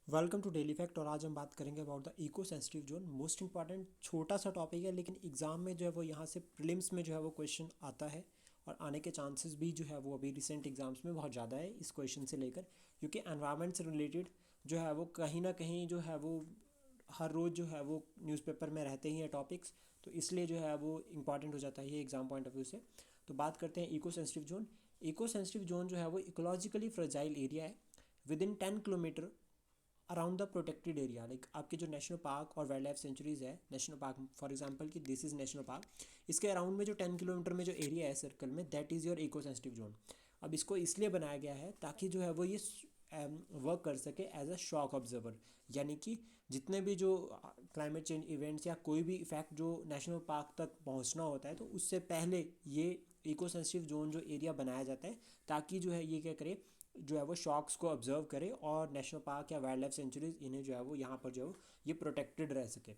Welcome to daily fact. और आज हम बात करेंगे about the eco sensitive zone. Most important छोटा सा टॉपिक है, लेकिन एग्जाम में जो है वो यहाँ से प्रीलिम्स में जो है वो क्वेश्चन आता है और आने के चांसेस भी जो है वो अभी रिसेंट एग्जाम्स में बहुत ज़्यादा है इस क्वेश्चन से लेकर, क्योंकि एनवायरनमेंट से रिलेटेड जो है वो कहीं ना कहीं जो है वो हर रोज़ जो है वो न्यूज़पेपर में रहते ही हैं टॉपिक्स, तो इसलिए जो है वो इंपॉर्टेंट हो जाता है ये एग्ज़ाम पॉइंट ऑफ व्यू से। तो बात करते हैं eco sensitive zone. Eco sensitive zone जो है वो इकोलॉजिकली फ्रेजाइल एरिया है within 10 kilometre around the protected area. Like आपके जो नेशनल पार्क और वाइल्ड लाइफ सेंचुरीज है, नेशनल पार्क फॉर एग्जांपल कि दिस इज़ नेशनल पार्क, इसके अराउंड में जो 10 किलोमीटर में जो एरिया है सर्कल में, that is your eco sensitive zone. अब इसको इसलिए बनाया गया है ताकि जो है वो ये वर्क कर सके एज अ शॉक ऑब्जर्वर, यानी कि जितने भी जो क्लाइमेट चेंज इवेंट्स या कोई भी इफेक्ट जो नेशनल पार्क तक पहुंचना होता है, तो उससे पहले ये इको सेंसिटिव जोन जो एरिया बनाया जाता है ताकि जो है ये क्या करे, जो है वो शॉक्स को ऑब्जर्व करे और नेशनल पार्क या वाइल्ड लाइफ सेंचुरीज इन्हें जो है वो यहाँ पर जो है ये प्रोटेक्टेड रह सके।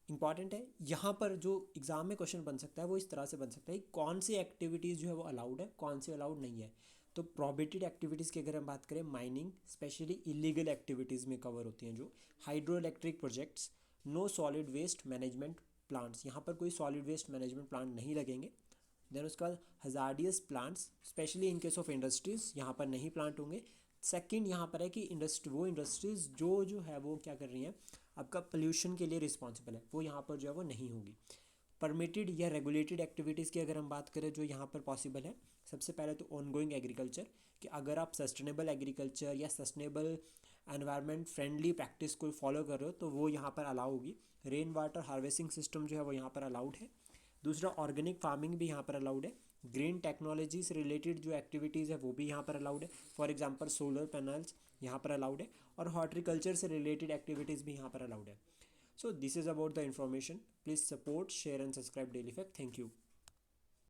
इंपॉर्टेंट है यहाँ पर जो एग्जाम में क्वेश्चन बन सकता है वो इस तरह से बन सकता है, कौन सी एक्टिविटीज़ जो है वो अलाउड है, कौन सी अलाउड नहीं है। तो प्रोहिबिटेड एक्टिविटीज़ की अगर हम बात करें, माइनिंग स्पेशली इलीगल एक्टिविटीज़ में कवर होती हैं, जो hydroelectric projects, no solid waste management plants, यहाँ पर कोई सॉलिड वेस्ट मैनेजमेंट प्लांट नहीं लगेंगे। देन उसके बाद hazardous plants specially in case of industries यहाँ पर नहीं प्लांट होंगे। सेकंड यहाँ पर है कि इंडस्ट्रीज़ जो है वो क्या कर रही हैं, आपका पोल्यूशन के लिए रिस्पॉन्सिबल है, वो यहाँ पर जो है वो नहीं होगी। परमिटेड या रेगुलेटेड एक्टिविटीज़ की अगर हम बात करें जो यहाँ पर पॉसिबल है, सबसे पहले तो ऑनगोइंग एग्रीकल्चर, कि अगर आप सस्टेनेबल एग्रीकल्चर या सस्टेनेबल एनवायरनमेंट फ्रेंडली प्रैक्टिस को फॉलो कर रहे हो तो वो यहाँ पर अलाउ होगी। रेन वाटर हार्वेस्टिंग सिस्टम जो है वो यहाँ पर अलाउड है। दूसरा, ऑर्गेनिक फार्मिंग भी यहाँ पर अलाउड है। ग्रीन टेक्नोलॉजी से रिलेटेड जो एक्टिविटीज़ है वो भी यहाँ पर अलाउड है, फॉर एग्जांपल सोलर पैनल्स यहाँ पर अलाउड है, और हॉर्टिकल्चर से रिलेटेड एक्टिविटीज़ भी यहाँ पर अलाउड है। So this is about the information. Please support, share and subscribe daily fact. Thank you.